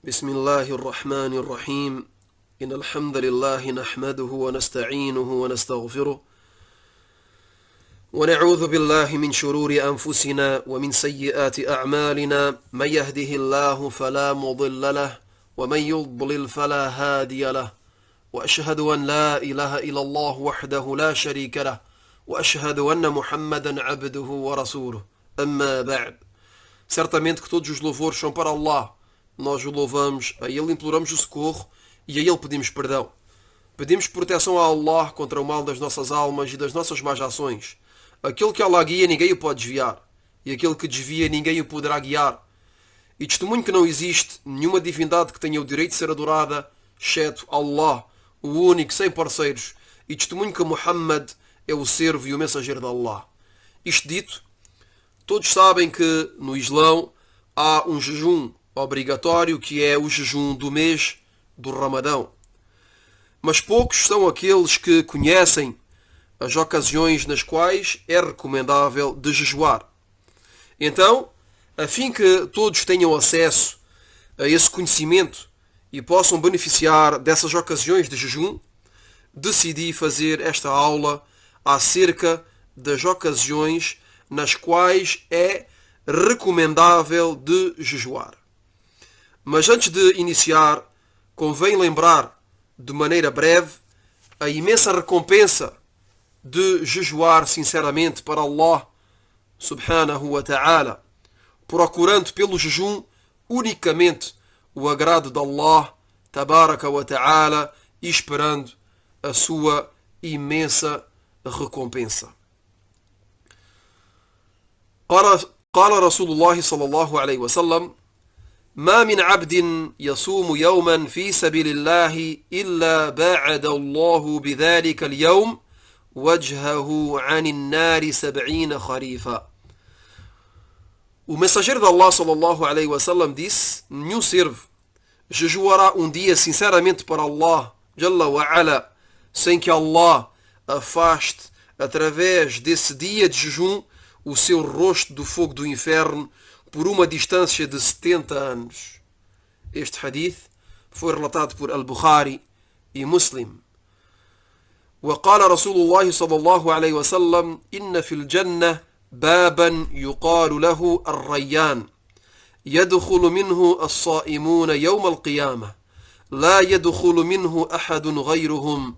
بسم الله الرحمن الرحيم إن الحمد لله نحمده ونستعينه ونستغفره ونعوذ بالله من شرور أنفسنا ومن سيئات أعمالنا من يهده الله فلا مضل له ومن يضلل فلا هادي له وأشهد أن لا إله إلا الله وحده لا شريك له وأشهد أن محمدا عبده ورسوله أما بعد. Certamente que todos os louvores são para Allah. Nós o louvamos, a Ele imploramos o socorro e a Ele pedimos perdão. Pedimos proteção a Allah contra o mal das nossas almas e das nossas más ações. Aquele que Allah guia, ninguém o pode desviar. E aquele que desvia, ninguém o poderá guiar. E testemunho que não existe nenhuma divindade que tenha o direito de ser adorada, exceto Allah, o único, sem parceiros. E testemunho que Muhammad é o servo e o mensageiro de Allah. Isto dito, todos sabem que no Islão há um jejum obrigatório, que é o jejum do mês do Ramadão. Mas poucos são aqueles que conhecem as ocasiões nas quais é recomendável de jejuar. Então, a fim que todos tenham acesso a esse conhecimento e possam beneficiar dessas ocasiões de jejum, decidi fazer esta aula acerca das ocasiões nas quais é recomendável de jejuar. Mas antes de iniciar, convém lembrar de maneira breve a imensa recompensa de jejuar sinceramente para Allah subhanahu wa ta'ala, procurando pelo jejum unicamente o agrado de Allah tabaraka wa ta'ala e esperando a sua imensa recompensa. قال رسول الله صلى الله عليه وسلم: ما من عبد يصوم يوما في سبيل الله إلا باعد الله بذلك اليوم وجهه عن النار 70 خريفا. O mensageiro de Allah sallallahu alaihi wasallam disse: nenhum servo jejuará um dia sinceramente para Allah Jalla wa Ala, sem que Allah afaste através desse dia de jejum o seu rosto do fogo do inferno por uma distância de 70 anos. Este hadith foi relatado por Al-Bukhari e Muslim. وقال رسول الله صلى الله عليه وسلم: إن في الجنة بابا يقال له الريان يدخل منه الصائمون يوم القيامة لا يدخل منه أحد غيرهم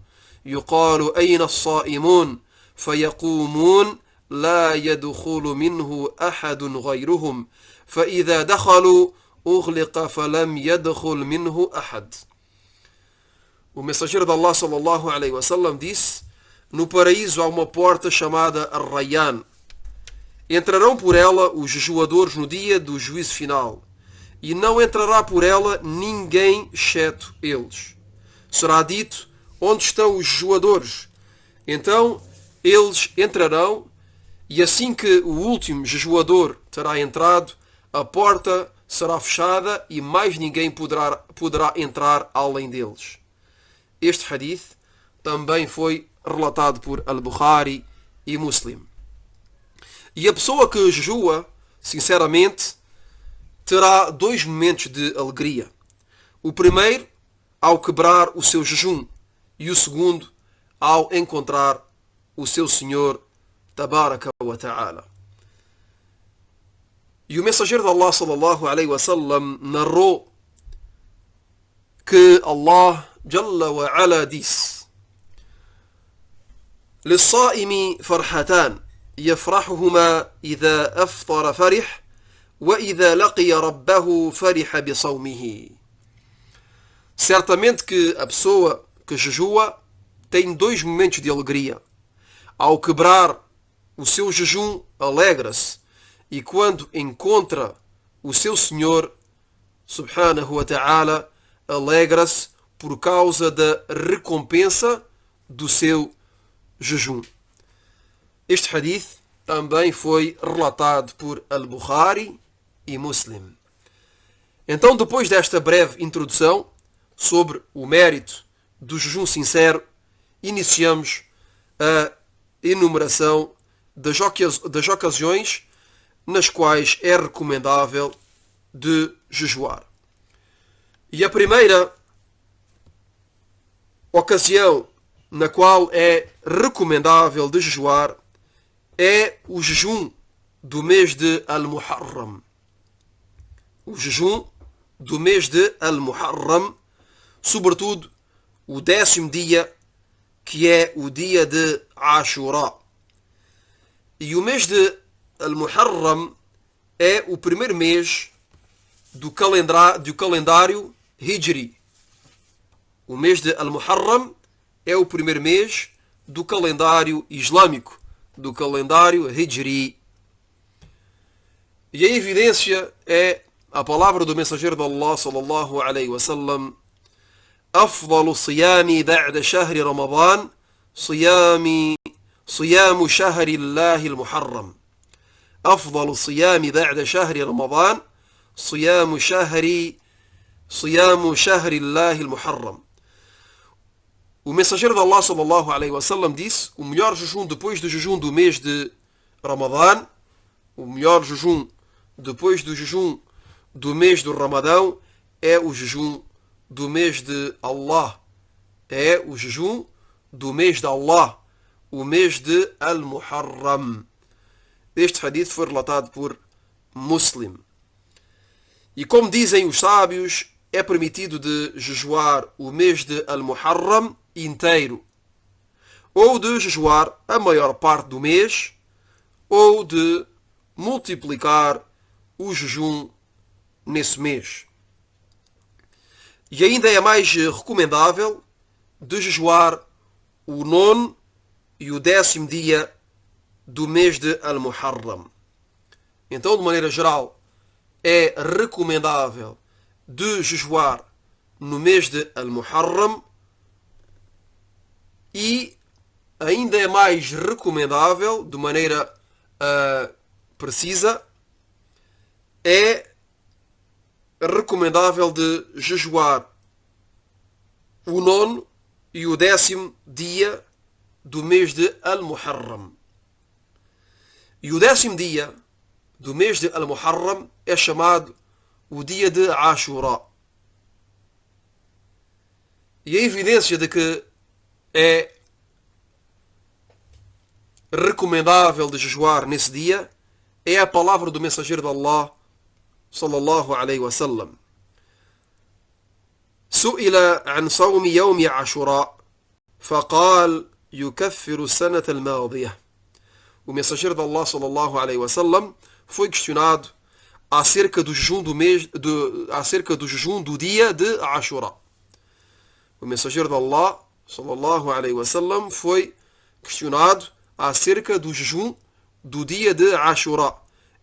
يقال أين الصائمون فيقومون لا يدخل منه أحد غيرهم فإذا دخلوا أغلق فلم يدخل منه أحد. O mensageiro de Allah sallallahu alaihi wasallam disse: no paraíso há uma porta chamada Ar-Rayyan. Entrarão por ela os jejuadores no dia do juízo final, e não entrará por ela ninguém exceto eles. Será dito: onde estão os jejuadores? Então eles entrarão, e assim que o último jejuador terá entrado, a porta será fechada e mais ninguém poderá entrar além deles. Este hadith também foi relatado por Al-Bukhari e Muslim. E a pessoa que jejua, sinceramente, terá dois momentos de alegria. O primeiro, ao quebrar o seu jejum, e o segundo, ao encontrar o seu Senhor tabaraka wa ta'ala. E o mensageiro de Allah sallallahu alaihi wasallam narrou que Allah Jalla wa Ala disse: للصائم فرحتان يفرحهما إذا أفطر فرح وإذا لقي ربه فرح بصومه. Certamente que a pessoa que jejua tem dois momentos de alegria. Ao quebrar o seu jejum, alegra-se, e quando encontra o seu Senhor subhanahu wa ta'ala, alegra-se por causa da recompensa do seu jejum. Este hadith também foi relatado por Al-Bukhari e Muslim. Então, depois desta breve introdução sobre o mérito do jejum sincero, iniciamos a enumeração das ocasiões nas quais é recomendável de jejuar. E a primeira ocasião na qual é recomendável de jejuar é o jejum do mês de Al-Muharram. O jejum do mês de Al-Muharram, sobretudo o 10º dia, que é o dia de Ashura. E o mês de Al-Muharram é o primeiro mês do calendário Hijri. O mês de Al-Muharram é o primeiro mês do calendário islâmico, do calendário Hijri. E a evidência é a palavra do mensageiro de Allah sallallahu alaihi wasallam: أفضل الصيام بعد شهر رمضان صيام شهر الله المحرم. أفضل الصيام بعد شهر رمضان صيام شهر الله المحرم. O mensageiro de Allah sallallahu alaihi wasallam disse: o melhor jejum depois do jejum do mês de Ramadã, o melhor jejum depois do jejum do mês do Ramadão é o jejum do mês de Allah. É o jejum do mês de Allah, o mês de Al-Muharram. Este hadith foi relatado por Muslim. E como dizem os sábios, é permitido de jejuar o mês de Al-Muharram inteiro, ou de jejuar a maior parte do mês, ou de multiplicar o jejum nesse mês. E ainda é mais recomendável de jejuar o 9º e o 10º dia do mês de Al-Muharram. Então, de maneira geral, é recomendável de jejuar no mês de Al-Muharram, e ainda é mais recomendável, de maneira precisa, é recomendável de jejuar o 9º e o 10º dia do mês de Al-Muharram. E o 10º dia do mês de Al-Muharram é chamado o dia de Ashura. E a evidência de que é recomendável de jejuar nesse dia é a palavra do mensageiro de Allah sallallahu alaihi wasallam: سئل عن صوم يوم عاشوراء فقال يكفر السنة الماضية. O mensageiro de Allah sallallahu alaihi wasallam foi questionado acerca do jejum do dia de Ashura. O mensageiro de Allah sallallahu alaihi wasallam foi questionado acerca do jejum do dia de Ashura.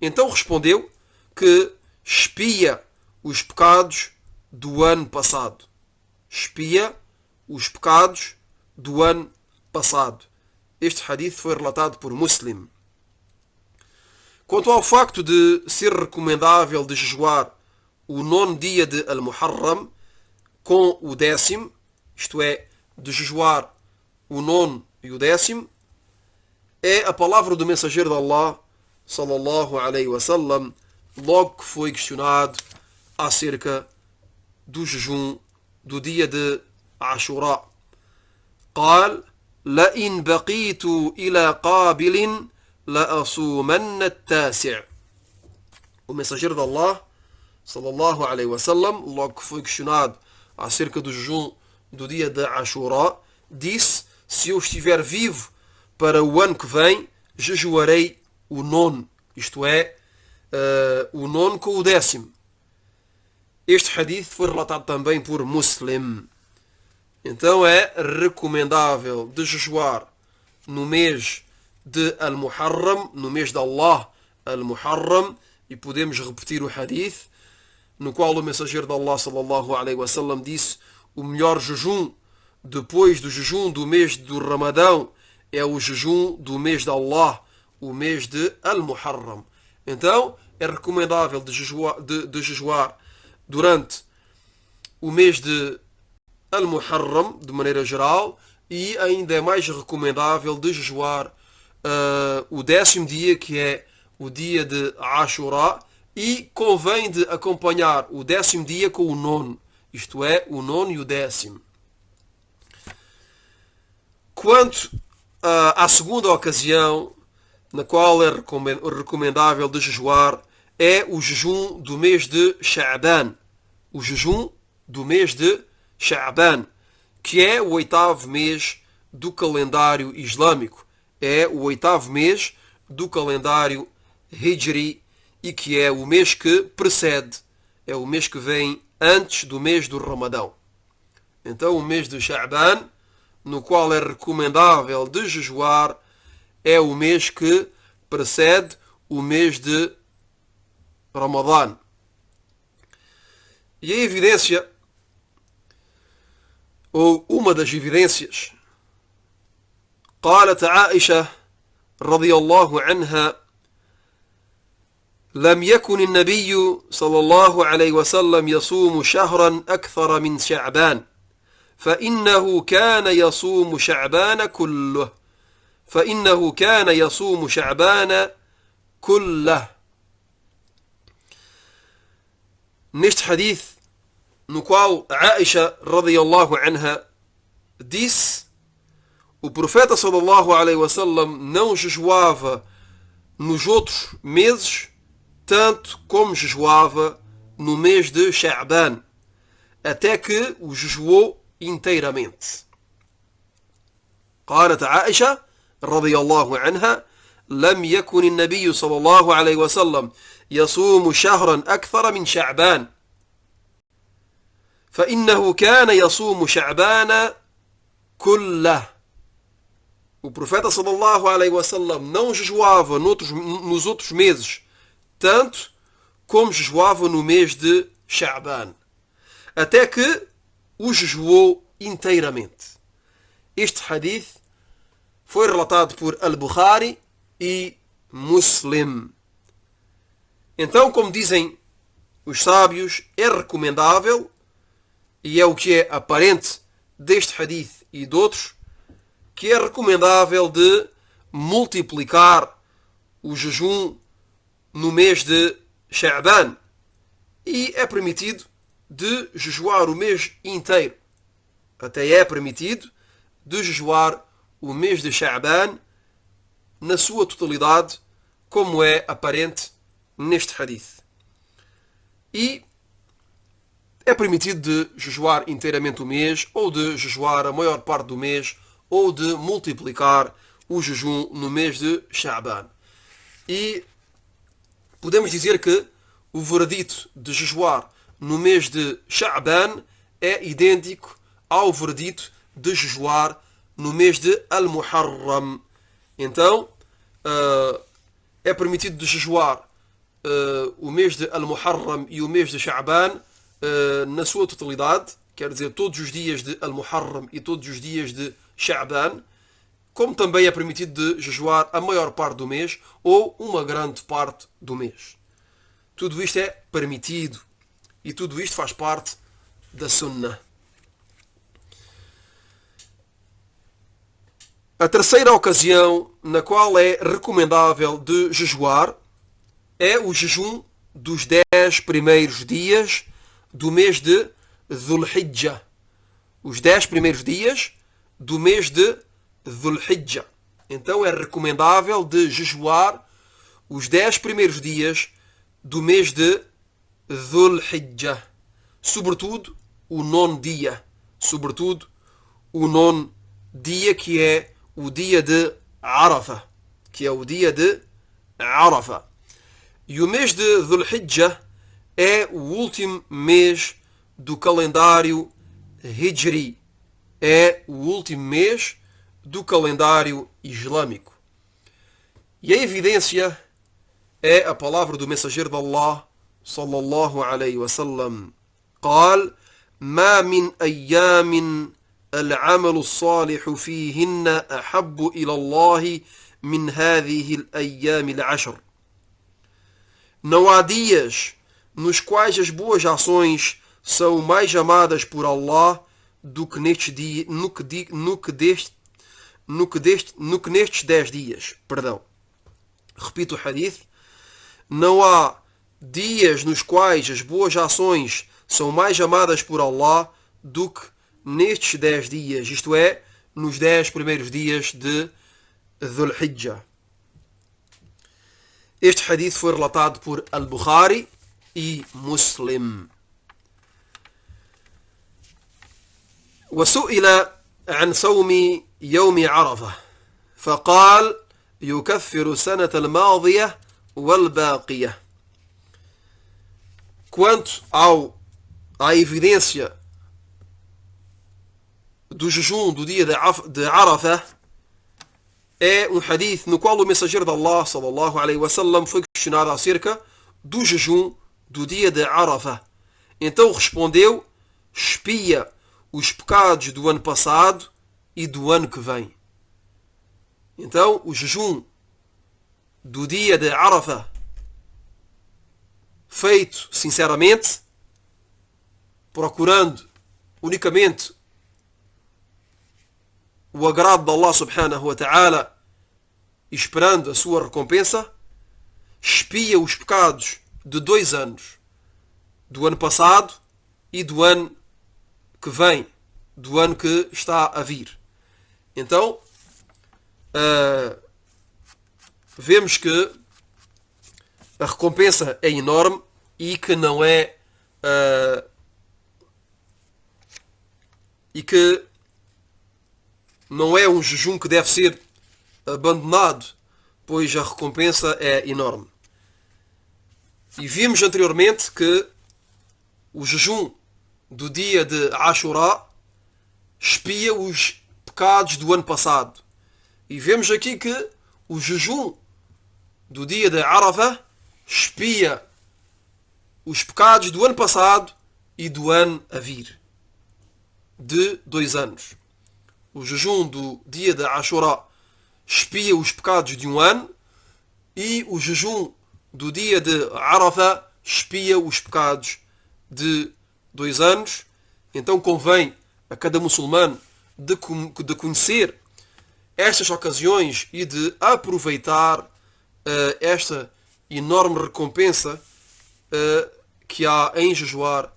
Então respondeu que expia os pecados do ano passado. Expia os pecados do ano passado. Este hadith foi relatado por Muslim. Quanto ao facto de ser recomendável de jejuar o 9º dia de Al-Muharram com o 10º, isto é, de jejuar o 9º e o 10º, é a palavra do mensageiro de Allah sallallahu alaihi wasallam logo que foi questionado acerca do jejum do dia de Ashura. قال لئن بقيت إلى قابل لأصومن التاسع. O mensageiro de Allah sallallahu alaihi wasallam, logo que foi questionado acerca do jejum do dia de Ashura, disse: se eu estiver vivo para o ano que vem, jejuarei o 9º, isto é, o 9º com o 10º. Este hadith foi relatado também por Muslim. Então é recomendável de jejuar no mês de Al-Muharram, no mês de Allah Al-Muharram, e podemos repetir o hadith, no qual o mensageiro de Allah sallallahu alaihi wasallam disse: o melhor jejum depois do jejum do mês do Ramadão é o jejum do mês de Allah, o mês de Al-Muharram. Então é recomendável de jejuar durante o mês de Al-Muharram, de maneira geral, e ainda é mais recomendável de jejuar o 10º dia, que é o dia de Ashura, e convém de acompanhar o 10º dia com o 9º, isto é, o 9º e o 10º. Quanto à segunda ocasião na qual é recomendável de jejuar, é o jejum do mês de Sha'ban. O jejum do mês de Sha'ban, que é o 8º mês do calendário islâmico. É o 8º mês do calendário Hijri e que é o mês que precede, é o mês que vem antes do mês do Ramadão. Então o mês de Sha'ban, no qual é recomendável de jejuar, é o mês que precede o mês de Ramadã. E a evidência, ou uma das evidências, قالت عائشة رضي الله عنها لم يكن النبي صلى الله عليه وسلم يصوم شهرا أكثر من شعبان فإنه كان يصوم شعبان كله فإنه كان يصوم شعبان كله. Neste hadith, no qual Aisha radiyallahu anha disse, o profeta sallallahu alaihi wasallam não jejuava nos outros meses tanto como jejuava no mês de Sha'ban, até que o jejuou inteiramente. قالت عائشة رضي الله عنها لم يكن النبي صلى الله عليه وسلم يصوم شهرا أكثر من شعبان فإنه كان يصوم شعبان كله. O profeta sallallahu alaihi wasallam não jejuava nos outros meses tanto como jejuava no mês de Sha'ban, até que o jejuou inteiramente. Este hadith foi relatado por Al-Bukhari e Muslim. Então, como dizem os sábios, é recomendável, e é o que é aparente deste hadith e de outros, que é recomendável de multiplicar o jejum no mês de Sha'ban, e é permitido de jejuar o mês inteiro. Até é permitido de jejuar o mês de Sha'ban na sua totalidade, como é aparente neste hadith. E é permitido de jejuar inteiramente o mês, ou de jejuar a maior parte do mês, ou de multiplicar o jejum no mês de Sha'ban. E podemos dizer que o veredito de jejuar no mês de Sha'ban é idêntico ao veredito de jejuar no mês de Al-Muharram. Então, é permitido de jejuar o mês de Al-Muharram e o mês de Sha'ban na sua totalidade, quer dizer, todos os dias de Al-Muharram e todos os dias de Sha'ban, como também é permitido de jejuar a maior parte do mês ou uma grande parte do mês. Tudo isto é permitido e tudo isto faz parte da Sunnah. A terceira ocasião na qual é recomendável de jejuar é o jejum dos 10 primeiros dias do mês de Dhul Hijjah. Os 10 primeiros dias do mês de Dhul Hijjah. Então é recomendável de jejuar os 10 primeiros dias do mês de Dhul Hijjah. Sobretudo o 9º dia. Sobretudo o 9º dia, que é o dia de Arafah. Que é o dia de Arafah. E o mês de Dhul Hijjah é o último mês do calendário Hijri. É o último mês do calendário islâmico. E a evidência é a palavra do mensageiro de Allah sallallahu alaihi wasallam. قال ما من أيام العمل الصالح فيهن أحب إلى الله من هذه الأيام العشر. Não há dias nos quais as boas ações são mais amadas por Allah do que nestes 10 dias. Repito o hadith. Não há dias nos quais as boas ações são mais amadas por Allah do que nestes 10 dias, isto é, nos 10 primeiros dias de Dhul Hijjah. Este hadith foi relatado por Al-Bukhari e Muslim. وسئل عن صوم يوم عرفة فقال يكفر السنة الماضية والباقية. Quanto à evidência do jejum do dia de Arafah, é um hadith no qual o mensageiro de Allah sallallahu alaihi wasallam foi questionado acerca do jejum do dia de Arafah. Então respondeu: expia os pecados do ano passado e do ano que vem. Então o jejum do dia de Arafah, feito sinceramente, procurando unicamente o agrado de Allah subhanahu wa ta'ala, esperando a sua recompensa, expia os pecados de 2 anos, do ano passado e do ano que vem, do ano que está a vir. Então, vemos que a recompensa é enorme e que não é um jejum que deve ser abandonado, pois a recompensa é enorme. E vimos anteriormente que o jejum do dia de Ashura expia os pecados do ano passado. E vemos aqui que o jejum do dia de Arafah expia os pecados do ano passado e do ano a vir, de 2 anos. O jejum do dia de Ashura expia os pecados de 1 ano e o jejum do dia de Arafah expia os pecados de 2 anos. Então convém a cada muçulmano de conhecer estas ocasiões e de aproveitar esta enorme recompensa que há em jejuar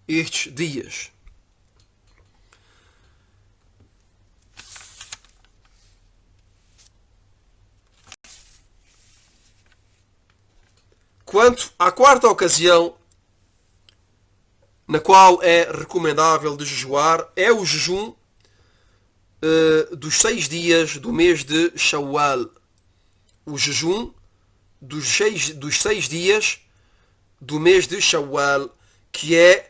estes dias. Quanto à quarta ocasião na qual é recomendável de jejuar, é o jejum dos 6 dias do mês de Shawwal. O jejum dos 6 dias do mês de Shawwal, que é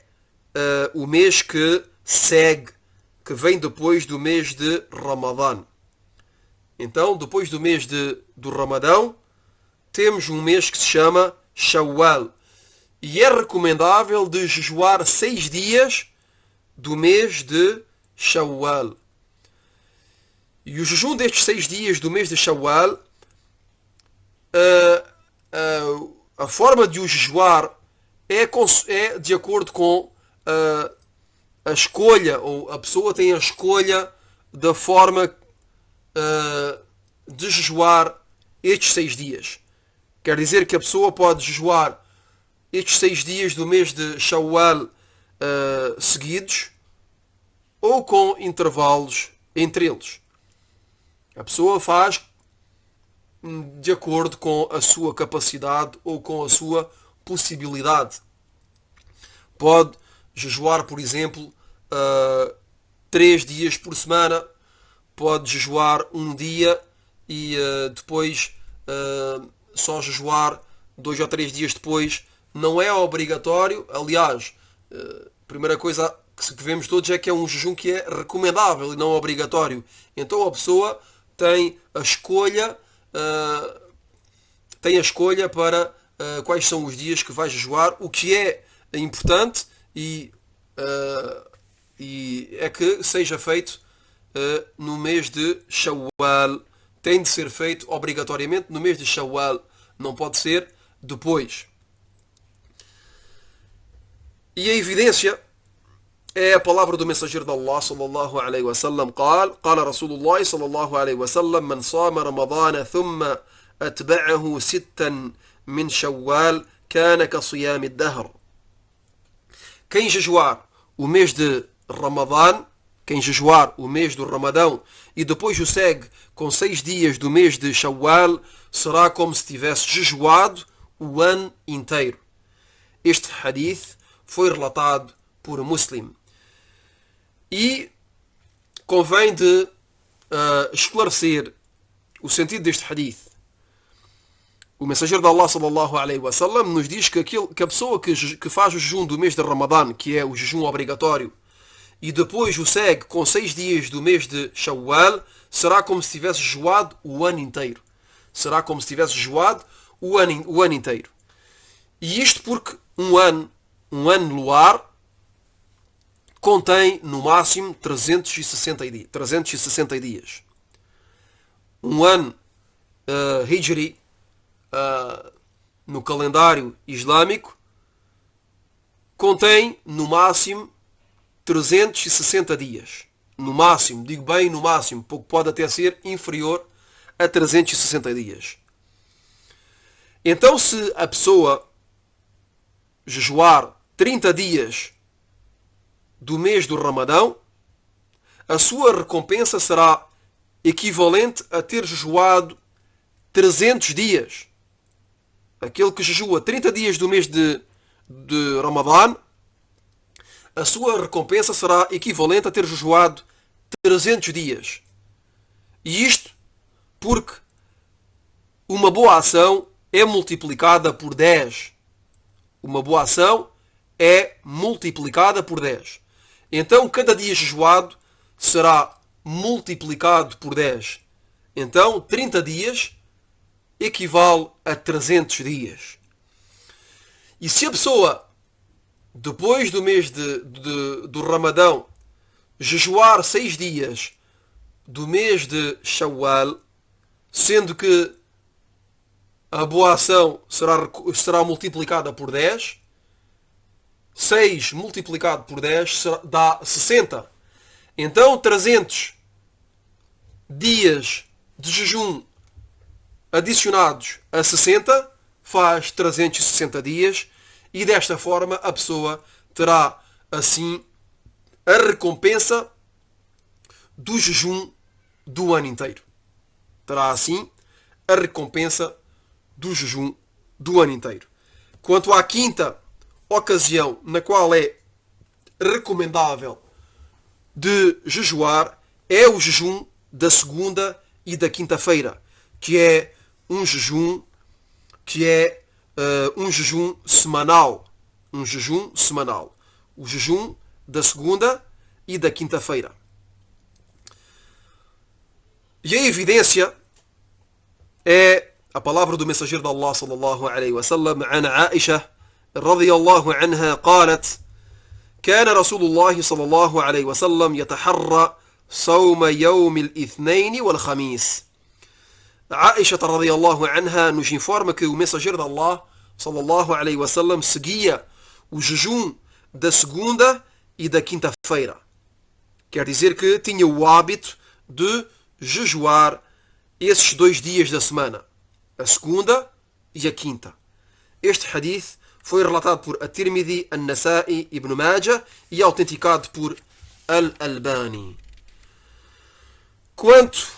o mês que segue, que vem depois do mês de Ramadã. Então, depois do mês do Ramadão, temos um mês que se chama Shawwal. E é recomendável de jejuar 6 dias do mês de Shawwal. E o jejum destes 6 dias do mês de Shawwal, a forma de o jejuar é de acordo com a escolha, ou a pessoa tem a escolha da forma de jejuar estes 6 dias. Quer dizer que a pessoa pode jejuar estes 6 dias do mês de Shawwal seguidos, ou com intervalos entre eles. A pessoa faz de acordo com a sua capacidade ou com a sua possibilidade. Pode jejuar, por exemplo, 3 dias por semana, pode jejuar um dia e depois só jejuar 2 ou 3 dias depois. Não é obrigatório. Aliás, a primeira coisa que vemos todos é que é um jejum que é recomendável e não obrigatório. Então a pessoa tem a escolha para quais são os dias que vai jejuar. O que é importante e é que seja feito no mês de Shawwal. Tem de ser feito obrigatoriamente no mês de Shawwal. Não pode ser depois. E a evidência é a palavra do mensageiro de Allah sallallahu alaihi wasallam. قال رسول الله صلى الله عليه وسلم من صام رمضان ثم أتبعه 6 من شوال كان كصيام الدهر. Quem jejuar o mês de Ramadã, quem jejuar o mês do Ramadão e depois o segue com 6 dias do mês de Shawwal, será como se tivesse jejuado o ano inteiro. Este hadith foi relatado por Muslim. E convém de esclarecer o sentido deste hadith. O mensageiro de Allah sallallahu alaihi wasallam nos diz que a pessoa que faz o jejum do mês de Ramadã, que é o jejum obrigatório, e depois o segue com 6 dias do mês de Shawwal, será como se tivesse jejuado o ano inteiro. Será como se tivesse jejuado o ano inteiro. E isto porque um ano luar contém no máximo 360 dias. Um ano Hijri no calendário islâmico contém no máximo 360 dias. No máximo, digo bem no máximo, porque pode até ser inferior a 360 dias. Então, se a pessoa jejuar 30 dias do mês do Ramadão, a sua recompensa será equivalente a ter jejuado 300 dias. Aquele que jejua 30 dias do mês de Ramadã, a sua recompensa será equivalente a ter jejuado 300 dias. E isto porque uma boa ação é multiplicada por 10. Uma boa ação é multiplicada por 10. Então, cada dia jejuado será multiplicado por 10. Então, 30 dias equivale a 300 dias. E se a pessoa, depois do mês do Ramadão, jejuar 6 dias do mês de Shawwal, sendo que a boa ação será multiplicada por 10, 6 multiplicado por 10 dá 60. Então 300 dias de jejum adicionados a 60 faz 360 dias, e desta forma a pessoa terá assim a recompensa do jejum do ano inteiro. Terá assim a recompensa do jejum do ano inteiro. Quanto à quinta ocasião na qual é recomendável de jejuar, é o jejum da segunda e da quinta-feira, que é um jejum semanal. Um jejum semanal. O jejum da segunda e da quinta-feira. E a evidência é a palavra do mensageiro de Allah sallallahu alaihi wasallam, عن عائشة رضي الله عنها قالت: كان رسول الله صلى الله عليه وسلم يتحرى صوم يوم الاثنين والخميس. Aisha radiyallahu anha nos informa que o mensageiro de Allah sallallahu alaihi wasallam seguia o jejum da segunda e da quinta-feira. Quer dizer que tinha o hábito de jejuar esses 2 dias da semana, a segunda e a quinta. Este hadith foi relatado por At-Tirmidhi, An-Nasa'i, Ibn Majah e autenticado por Al-Albani. Quanto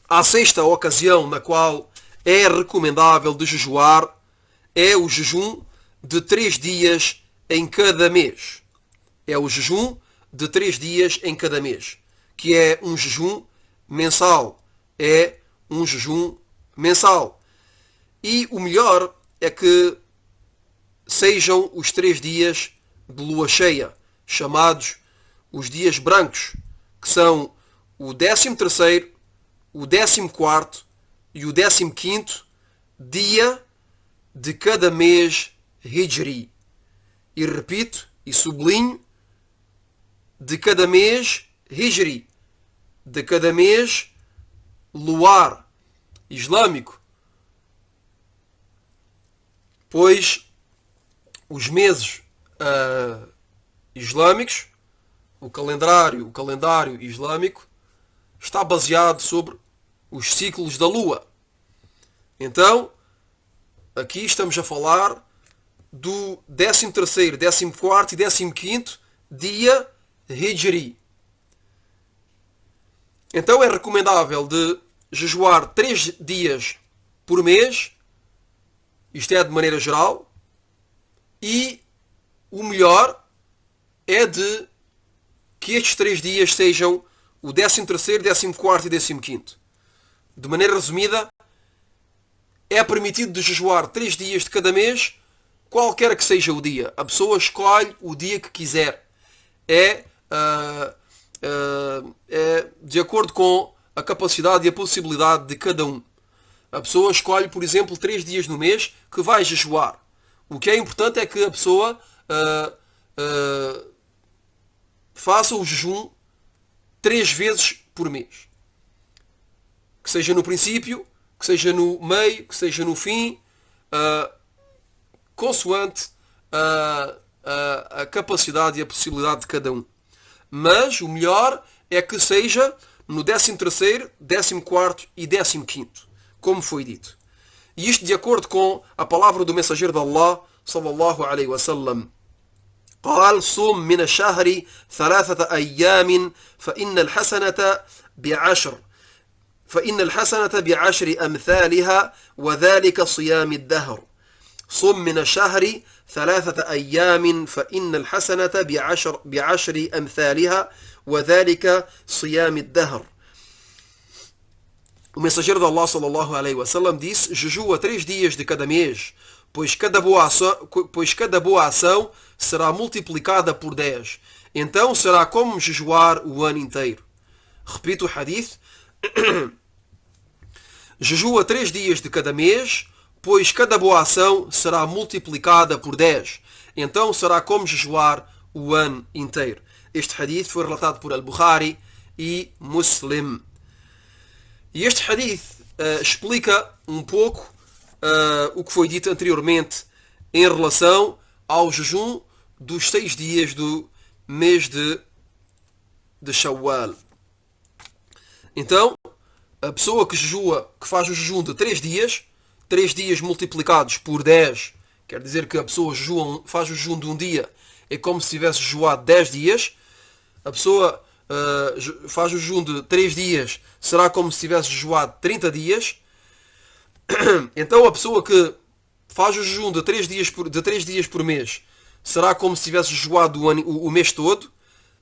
à sexta ocasião na qual é recomendável de jejuar, é o jejum de 3 dias em cada mês. É o jejum de 3 dias em cada mês, que é um jejum mensal. É um jejum mensal. E o melhor é que sejam os 3 dias de lua cheia, chamados os dias brancos, que são o 13º, o 14º e o 15º dia de cada mês Hijri. E repito e sublinho, de cada mês Hijri, de cada mês luar islâmico, pois os meses islâmicos, o calendário islâmico, está baseado sobre os ciclos da Lua. Então, aqui estamos a falar do 13º, 14º e 15º dia Hijri. Então é recomendável de jejuar 3 dias por mês, isto é de maneira geral, e o melhor é de que estes 3 dias sejam o 13º, 14º e 15º. De maneira resumida, é permitido de jejuar 3 dias de cada mês, qualquer que seja o dia. A pessoa escolhe o dia que quiser. É de acordo com a capacidade e a possibilidade de cada um. A pessoa escolhe, por exemplo, 3 dias no mês que vai jejuar. O que é importante é que a pessoa faça o jejum 3 vezes por mês. Que seja no princípio, que seja no meio, que seja no fim, consoante a capacidade e a possibilidade de cada um. Mas o melhor é que seja no 13º, 14º e 15º, como foi dito. E isto de acordo com a palavra do mensageiro de Allah, sallallahu alaihi wasallam. قال صم من الشهر 3 أيام فإن الحسنة بعشر أمثالها وذلك صيام الدهر. صم من الشهر 3 أيام فإن الحسنة بعشر أمثالها وذلك صيام الدهر. O mensageiro de Allah sallallahu alaihi wasallam disse: jejua 3 dias de cada mês, pois cada boa ação será multiplicada por 10. Então será como jejuar o ano inteiro. Repito o hadith. Jejua 3 dias de cada mês, pois cada boa ação será multiplicada por 10. Então será como jejuar o ano inteiro. Este hadith foi relatado por Al-Bukhari e Muslim. E este hadith explica um pouco o que foi dito anteriormente em relação ao jejum dos 6 dias do mês de Shawwal. Então, a pessoa que faz o jejum de 3 dias multiplicados por 10, quer dizer que a pessoa faz o jejum de um dia, é como se tivesse jejuado 10 dias. A pessoa faz o jejum de 3 dias, será como se tivesse jejuado 30 dias. Então a pessoa que faz o jejum de 3 dias por mês, será como se tivesse jejuado o mês todo.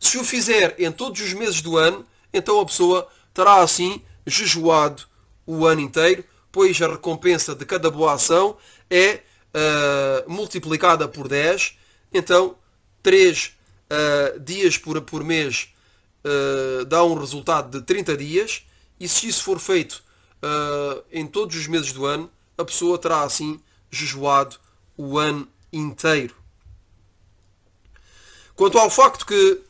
Se o fizer em todos os meses do ano, então a pessoa terá assim jejuado o ano inteiro, pois a recompensa de cada boa ação é multiplicada por 10. Então 3 dias por mês dá um resultado de 30 dias, e se isso for feito em todos os meses do ano, a pessoa terá assim jejuado o ano inteiro. Quanto ao facto que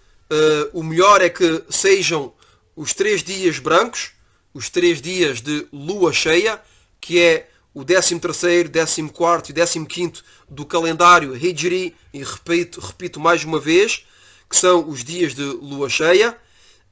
o melhor é que sejam os 3 dias brancos, os 3 dias de lua cheia, que é o 13º, 14º e 15º do calendário Hijri, e repito mais uma vez, que são os dias de lua cheia,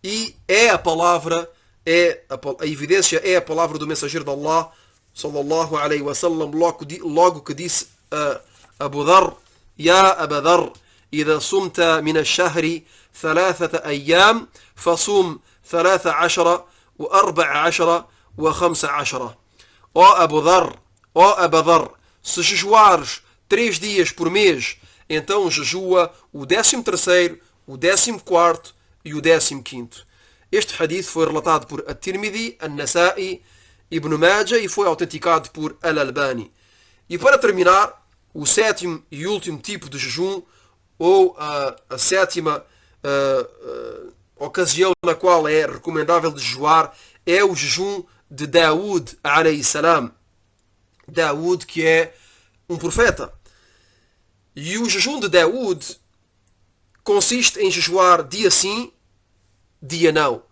e a evidência é a palavra do mensageiro de Allah, sallallahu alaihi wasallam, logo que disse a Abu Dharr: Ya Abu Dharr, إذا صمت من الشهر 3 أيام فصوم 13 و14 و15. Ó Abu Dharr, se jejuares 3 dias por mês, então jejua o 13º, o 14º e o 15º. Este hadith foi relatado por At-Tirmidhi, An-Nasa'i, Ibn Majah e foi autenticado por Al-Albani. E para terminar, o 7º e último tipo de jejum, ou a 7ª ocasião na qual é recomendável de jejuar, é o jejum de Daud alayhi salam. Daud, que é um profeta. E o jejum de Daud consiste em jejuar dia sim, dia não.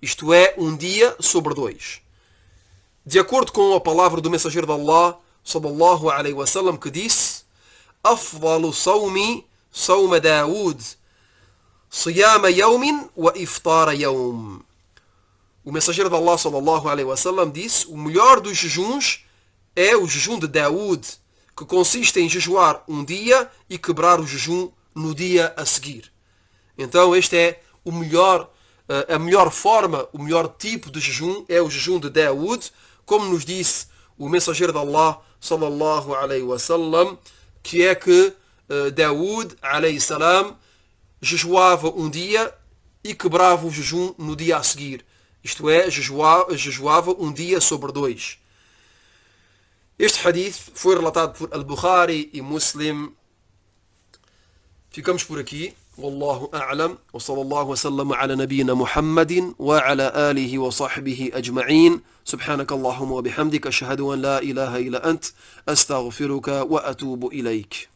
Isto é, um dia sobre 2. De acordo com a palavra do mensageiro de Allah, sallallahu alaihi wasallam, que disse: Afdalu sawmi sawma Daud, siyama yawmin wa iftara yawm. O mensageiro de Allah sallallahu alaihi wasallam disse: o melhor dos jejuns é o jejum de Daoud, que consiste em jejuar um dia e quebrar o jejum no dia a seguir. Então este é a melhor forma, o melhor tipo de jejum é o jejum de Daoud, como nos disse o mensageiro de Allah sallallahu alaihi wasallam, que é que Daoud alaihi salam jejuava um dia e quebrava o jejum no dia a seguir. Isto é, jejuava um dia sobre 2. Este hadith foi relatado por Al-Bukhari e Muslim. Ficamos por aqui. والله أعلم وصلى الله وسلم على نبينا محمد وعلى آله وصحبه أجمعين سبحانك اللهم وبحمدك أشهد أن لا إله إلا أنت أستغفرك وأتوب إليك